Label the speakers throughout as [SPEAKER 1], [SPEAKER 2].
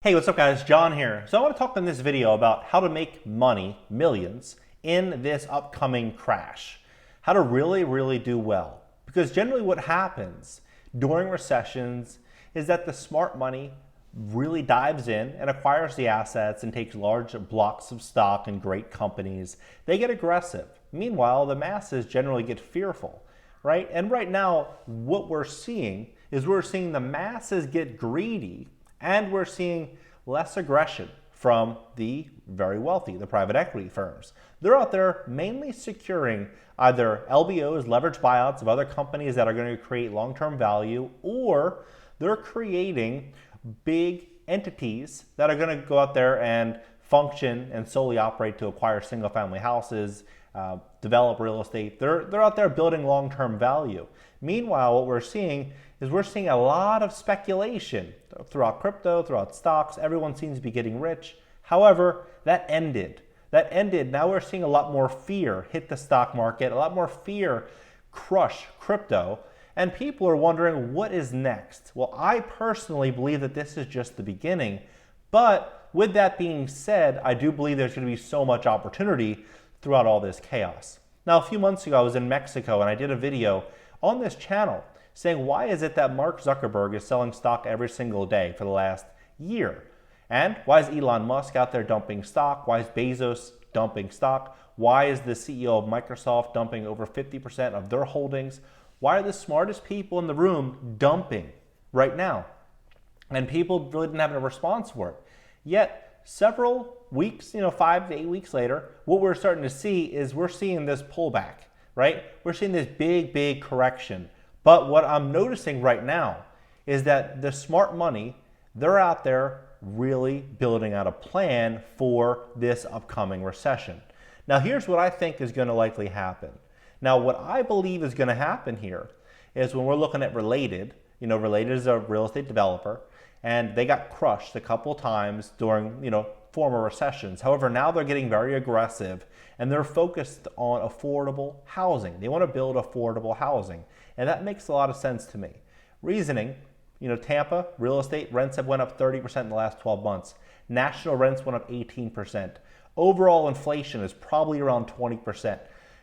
[SPEAKER 1] Hey, what's up guys? John here. So I want to talk in this video about how to make money, millions, in this upcoming crash. How to really do well. Because generally what happens during recessions is that the smart money really dives in and acquires the assets and takes large blocks of stock in great companies. They get aggressive. Meanwhile, the masses generally get fearful, right? And right now, what we're seeing is the masses get greedy, and we're seeing less aggression from the very wealthy, the private equity firms. They're out there mainly securing either LBOs, leveraged buyouts of other companies that are going to create long-term value, or they're creating big entities that are going to go out there and function and solely operate to acquire single-family houses, develop real estate. They're out there building long-term value. Meanwhile, what we're seeing a lot of speculation throughout crypto, throughout stocks. Everyone seems to be getting rich. However, that ended. Now we're seeing a lot more fear hit the stock market, a lot more fear crush crypto, and people are wondering what is next. Well, I personally believe that this is just the beginning, but with that being said, I do believe there's going to be so much opportunity throughout all this chaos. Now, a few months ago, I was in Mexico and I did a video on this channel saying, why is it that Mark Zuckerberg is selling stock every single day for the last year? And why is Elon Musk out there dumping stock? Why is Bezos dumping stock? Why is the CEO of Microsoft dumping over 50% of their holdings? Why are the smartest people in the room dumping right now? And people really didn't have a response for it. Yet several weeks, 5 to 8 weeks later, what we're starting to see is we're seeing this pullback, right? We're seeing this big correction. But what I'm noticing right now is that the smart money, they're out there really building out a plan for this upcoming recession. Now, here's what I think is going to likely happen. Now, what I believe is going to happen here is when we're looking at Related, Related is a real estate developer, and they got crushed a couple times during, former recessions. However, now they're getting very aggressive and they're focused on affordable housing. They want to build affordable housing. And that makes a lot of sense to me. Reasoning, Tampa, real estate rents have went up 30% in the last 12 months. National rents went up 18%. Overall inflation is probably around 20%.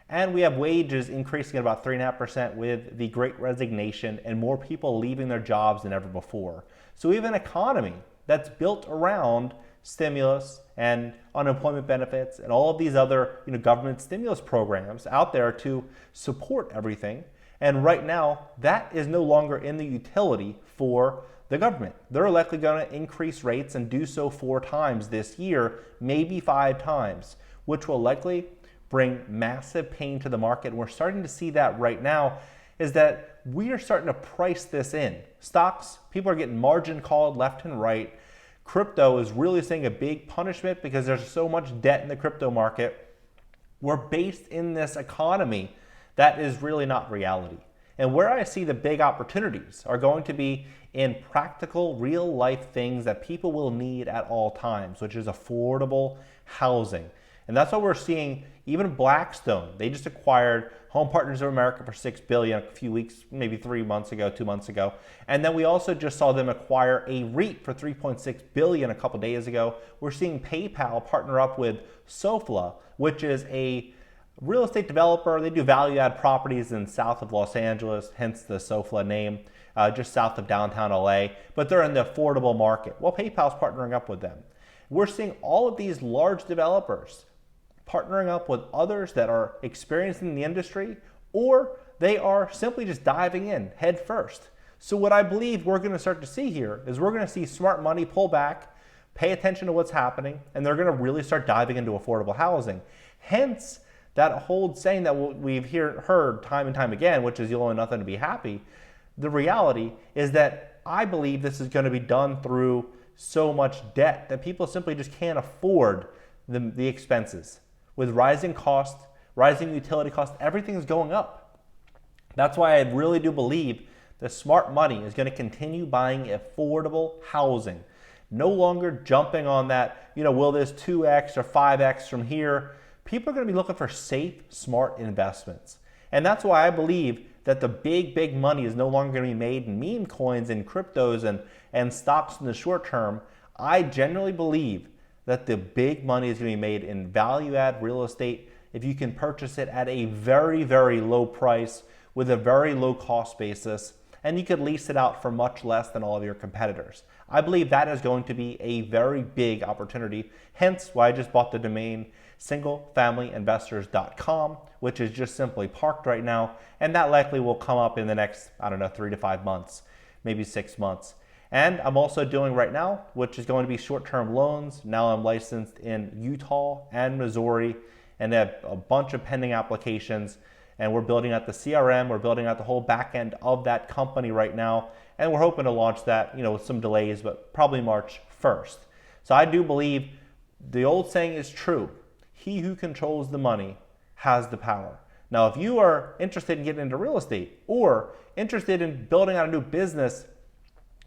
[SPEAKER 1] And we have wages increasing at about 3.5% with the Great Resignation and more people leaving their jobs than ever before. So we have an economy that's built around stimulus and unemployment benefits and all of these other government stimulus programs out there to support everything. And right now, that is no longer in the utility for the government. They're likely going to increase rates and do so 4 times this year, maybe 5 times, which will likely bring massive pain to the market. And we're starting to see that right now, is that we are starting to price this in. Stocks, people are getting margin called left and right. Crypto is really seeing a big punishment because there's so much debt in the crypto market. We're based in this economy that is really not reality. And where I see the big opportunities are going to be in practical, real life things that people will need at all times, which is affordable housing. And that's what we're seeing. Even Blackstone, they just acquired Home Partners of America for $6 billion a few weeks, maybe 3 months ago, 2 months ago. And then we also just saw them acquire a REIT for $3.6 billion a couple days ago. We're seeing PayPal partner up with Sofla, which is a real estate developer. They do value add properties in south of Los Angeles, hence the Sofla name, just south of downtown LA. But they're in the affordable market. Well, PayPal's partnering up with them. We're seeing all of these large developers partnering up with others that are experienced in the industry, or they are simply just diving in head first. So what I believe we're going to start to see here is we're going to see smart money pull back, pay attention to what's happening, and they're going to really start diving into affordable housing. Hence, that whole saying that we've heard time and time again, which is you'll own nothing to be happy. The reality is that I believe this is going to be done through so much debt that people simply just can't afford the expenses. With rising costs, rising utility costs, everything is going up. That's why I really do believe the smart money is going to continue buying affordable housing. No longer jumping on that, will this 2x or 5x from here? People are going to be looking for safe, smart investments. And that's why I believe that the big money is no longer going to be made in meme coins and cryptos and stocks in the short term. I genuinely believe that the big money is going to be made in value add real estate if you can purchase it at a very, very low price with a very low cost basis, and you could lease it out for much less than all of your competitors. I believe that is going to be a very big opportunity, hence why I just bought the domain singlefamilyinvestors.com, which is just simply parked right now, and that likely will come up in the next, 3 to 5 months, maybe 6 months. And I'm also doing right now, which is going to be short-term loans. Now I'm licensed in Utah and Missouri and have a bunch of pending applications. And we're building out the CRM, we're building out the whole back end of that company right now. And we're hoping to launch that, with some delays, but probably March 1st. So I do believe the old saying is true. He who controls the money has the power. Now, if you are interested in getting into real estate or interested in building out a new business,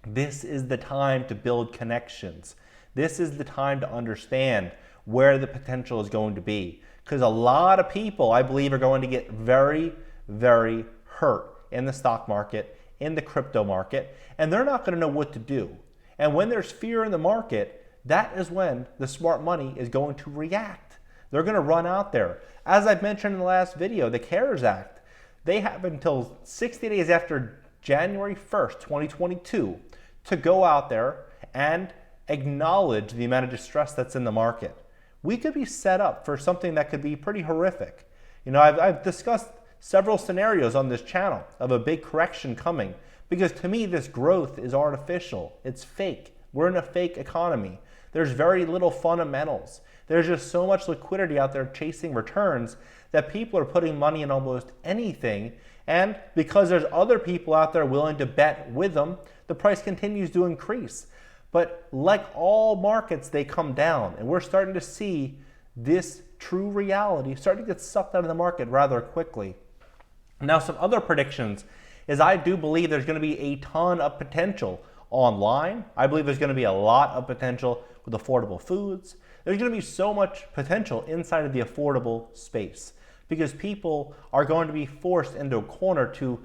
[SPEAKER 1] this is the time to build connections. This is the time to understand where the potential is going to be. Because a lot of people, I believe, are going to get very, very hurt in the stock market, in the crypto market, and they're not going to know what to do. And when there's fear in the market, that is when the smart money is going to react. They're going to run out there. As I've mentioned in the last video, the CARES Act, they have until 60 days after January 1st, 2022, to go out there and acknowledge the amount of distress that's in the market. We could be set up for something that could be pretty horrific. I've discussed several scenarios on this channel of a big correction coming because to me this growth is artificial. It's fake. We're in a fake economy. There's very little fundamentals. There's just so much liquidity out there chasing returns that people are putting money in almost anything. And because there's other people out there willing to bet with them, the price continues to increase. But like all markets, they come down. And we're starting to see this true reality starting to get sucked out of the market rather quickly. Now, some other predictions is I do believe there's going to be a ton of potential online. I believe there's going to be a lot of potential with affordable foods. There's going to be so much potential inside of the affordable space because people are going to be forced into a corner to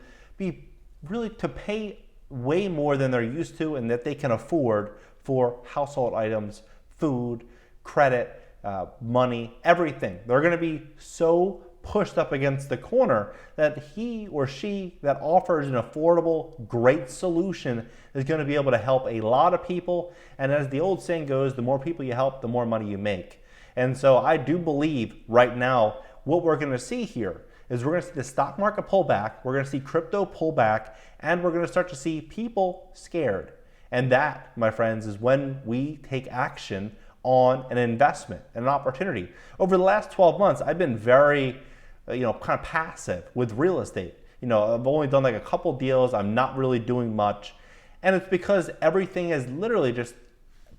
[SPEAKER 1] pay way more than they're used to and that they can afford for household items, food, credit, money, everything. They're going to be so pushed up against the corner that he or she that offers an affordable, great solution is going to be able to help a lot of people. And as the old saying goes, the more people you help, the more money you make. And so I do believe right now what we're going to see here is we're going to see the stock market pull back, we're going to see crypto pull back, and we're going to start to see people scared. And that, my friends, is when we take action on an investment and an opportunity. Over the last 12 months, I've been very kind of passive with real estate. I've only done like a couple deals. I'm not really doing much. And it's because everything is literally just,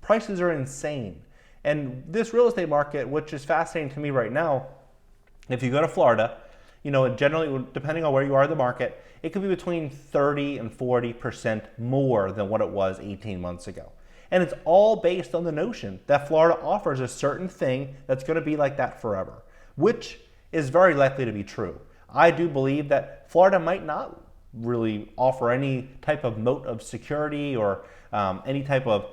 [SPEAKER 1] prices are insane. And this real estate market, which is fascinating to me right now, if you go to Florida, generally, depending on where you are in the market, it could be between 30 and 40% more than what it was 18 months ago. And it's all based on the notion that Florida offers a certain thing that's going to be like that forever, which is very likely to be true. I do believe that Florida might not really offer any type of moat of security or any type of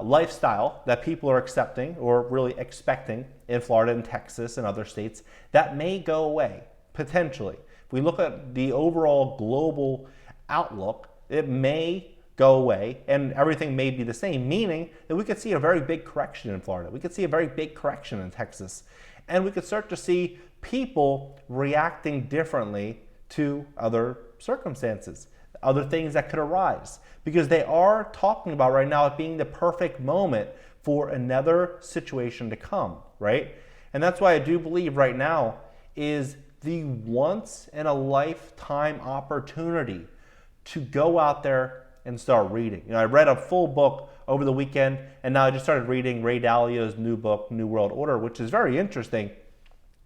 [SPEAKER 1] lifestyle that people are accepting or really expecting in Florida and Texas and other states. That may go away, potentially. If we look at the overall global outlook, it may go away and everything may be the same, meaning that we could see a very big correction in Florida. We could see a very big correction in Texas. And we could start to see people reacting differently to other circumstances, other things that could arise, because they are talking about right now it being the perfect moment for another situation to come, right? And that's why I do believe right now is the once in a lifetime opportunity to go out there and start reading. I read a full book over the weekend, and now I just started reading Ray Dalio's new book, New World Order, which is very interesting.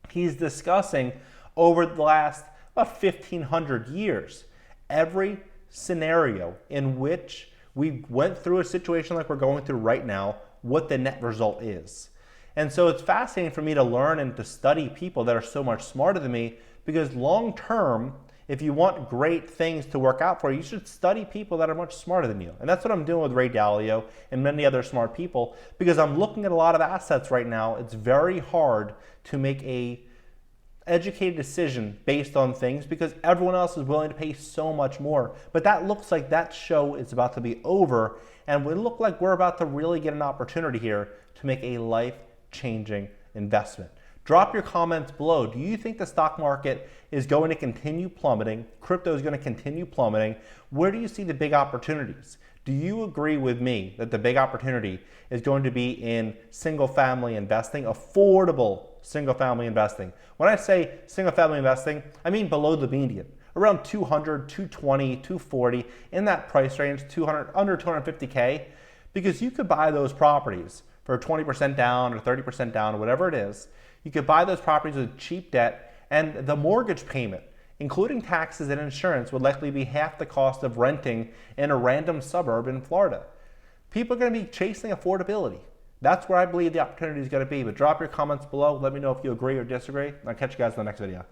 [SPEAKER 1] He's discussing over the last about 1,500 years, every scenario in which we went through a situation like we're going through right now, what the net result is. And so it's fascinating for me to learn and to study people that are so much smarter than me, because long term, If you want great things to work out for you, you should study people that are much smarter than you. And that's what I'm doing with Ray Dalio and many other smart people, because I'm looking at a lot of assets right now. It's very hard to make a educated decision based on things because everyone else is willing to pay so much more. But that looks like that show is about to be over, and we look like we're about to really get an opportunity here to make a life-changing investment. Drop your comments below. Do you think the stock market is going to continue plummeting? Crypto is going to continue plummeting. Where do you see the big opportunities? Do you agree with me that the big opportunity is going to be in single-family investing, affordable single-family investing? When I say single-family investing, I mean below the median, around 200, 220, 240, in that price range, 200, under 250K, because you could buy those properties for 20% down or 30% down or whatever it is. You could buy those properties with cheap debt, and the mortgage payment, including taxes and insurance, would likely be half the cost of renting in a random suburb in Florida. People are going to be chasing affordability. That's where I believe the opportunity is going to be. But drop your comments below. Let me know if you agree or disagree. I'll catch you guys in the next video.